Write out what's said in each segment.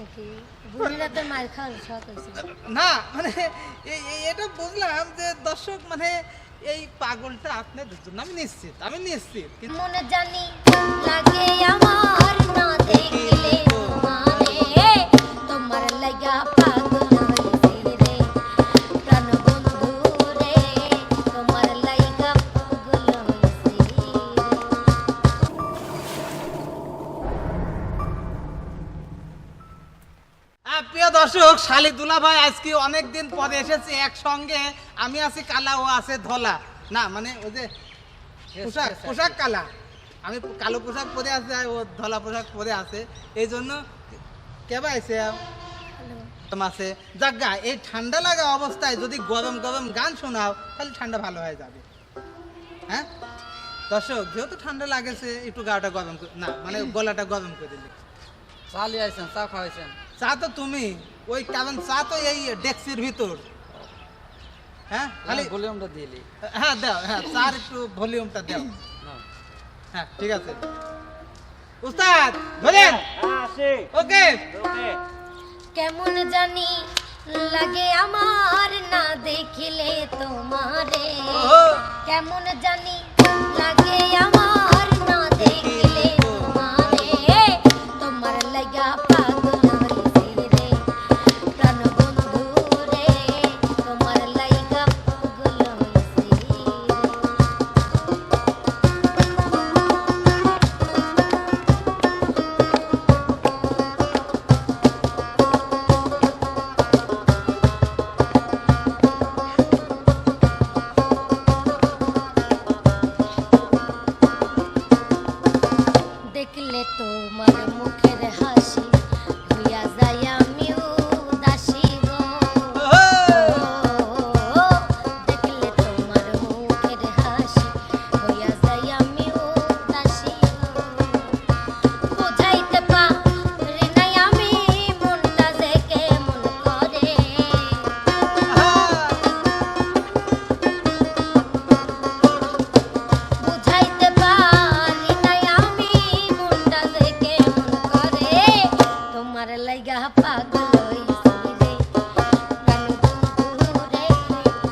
নাকি বুঝলে তো মার খাওয়ার শখ হয়েছে না মানে এটা বুঝলাম যে দর্শক মানে এই পাগলটা আপনাদের জন্য আমি নিশ্চিত কিন্তু মনে জানি লাগে আমার না দেখলে তোমারে তোমার লাগা পাগল হইছি রে প্রাণ বন্ধু রে তোমার লাগা পাগল হইছি প্রিয় দর্শক শালিক দুলা ভাই আজকে অনেক দিন পরে এসেছে একসঙ্গে আমি আছি কালা ও আছে ধলা না মানে ওই যে পোশাক কালা আমি কালো পোশাক পরে আছে আর ও ধলা পোশাক পরে আছে এই জন্য কেবা আছে আছে জাগা এই ঠান্ডা লাগা অবস্থায় যদি গরম গরম গান শোনাও তাহলে ঠান্ডা ভালো হয়ে যাবে হ্যাঁ দর্শক যেহেতু ঠান্ডা লাগেছে একটু গাটা গরম না মানে গলাটা গরম করে দিলে চা লিয়ে আইছেন চা খাওয়াইছেন চা তো তুমি ওই কারণ চা তো এই ডেক্সির ভিতর হ্যাঁ খালি ভলিউমটা দিলি হ্যাঁ দাও হ্যাঁ চার একটু ভলিউমটা দাও হ্যাঁ ঠিক আছে উস্তাদ ধরেন ওকে কেমন জানি লাগে আমার না দেখিলে তোমারে কেমন জানি লাগে আমার না দেখিলে তোমারে তোমার লাগা পাগল হইছি রে প্রাণ বন্ধু রে তোমার লাগা পাগল হইছি দেখলে তোমার মুখের হাসি হইয়া যায় আমি উদাসী গো দেখলে তোমার মুখের হাসি হইয়া যায় আমি উদাসী গো বুঝাইতে পারি নাই আমি মনটা যে কেমন করে বুঝাইতে পারি নাই আমি মনটা যে কেমন করে তোমার লাগা পাগল হইছি রে প্রাণ বন্ধু রে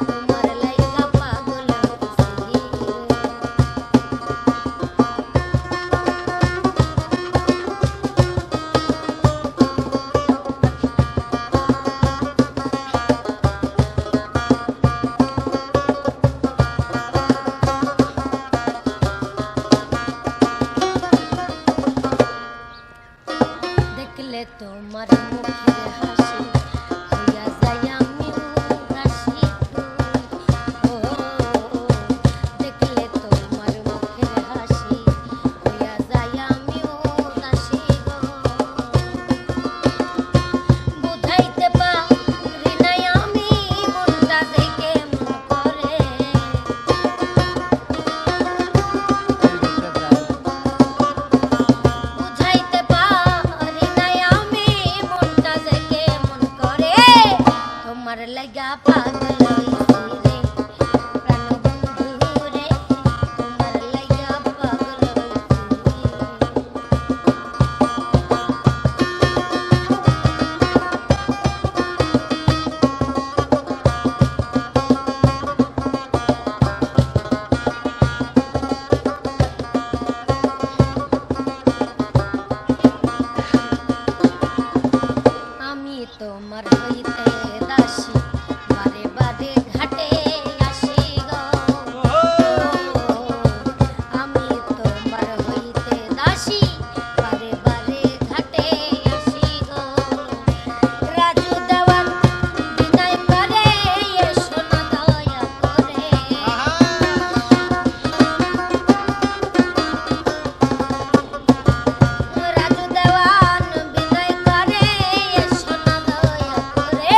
তোমার লাগা পাগল হইছি দেখলে তোমার মুখের হাসি হইয়া যায় আমি উদাসী গো দেখলে তোমার মুখের হাসি হইয়া যায় আমি উদাসী গো বুঝাইতে পারি নাই আমি মনটা যে কেমন করে বুঝাইতে পারি নাই আমি মনটা যে কেমন করে তোমার লাগা পাগল হইছি রে প্রাণ বন্ধু রে তোমার লাগা পাগল হইছি আমি তোমার হইতে দাসী বারে বারে ঘাটে আসি গো আমি তোমার হইতে দাসী বারে বারে ঘাটে আসি গো রাজু দেওয়ান বিদায় করে এসো না দয়া করে রাজু দেওয়ান বিদায় করে এসো না দয়া করে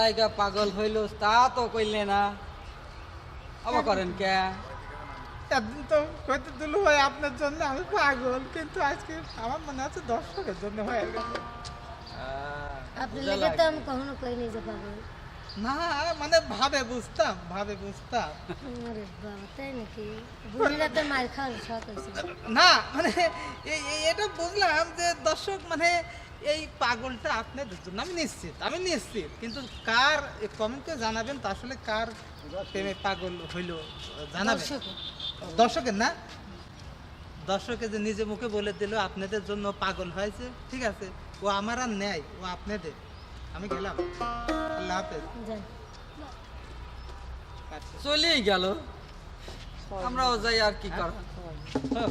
জায়গা পাগল হইল তা তো কইলে না আবার করেন কে একদিন তো কইতে দুলু ভাই আপনার জন্য আমি পাগল, কিন্তু আজকে আমার মনে আছে দর্শকের জন্য হয়ে গেল। আপনার লেগে তো আমি কখনো কইনি যে পাগল। না মানে ভাবে বুঝতাম। আরে বাবা, তাই নাকি? বুড়িরা তো মার খাওয়ার শখ হয়েছে। না মানে এটা বুঝলাম যে দর্শক মানে এই পাগলটা আপনাদের জন্য। আমি নিশ্চিত, কিন্তু কার কমেন্টে জানাবেন তো আসলে কার প্রেমে পাগল হইলো জানাবেন। দর্শকের না, দর্শকে যে নিজে মুখে বলে দিল আপনাদের জন্য পাগল হয়েছে, ঠিক আছে, ও আমার আর নেয়, ও আপনাদের। আমি গেলাম, আল্লাহ হাফেজ। যান। চলেই গেল, আমরাও যাই আর কি করা। হ্যাঁ।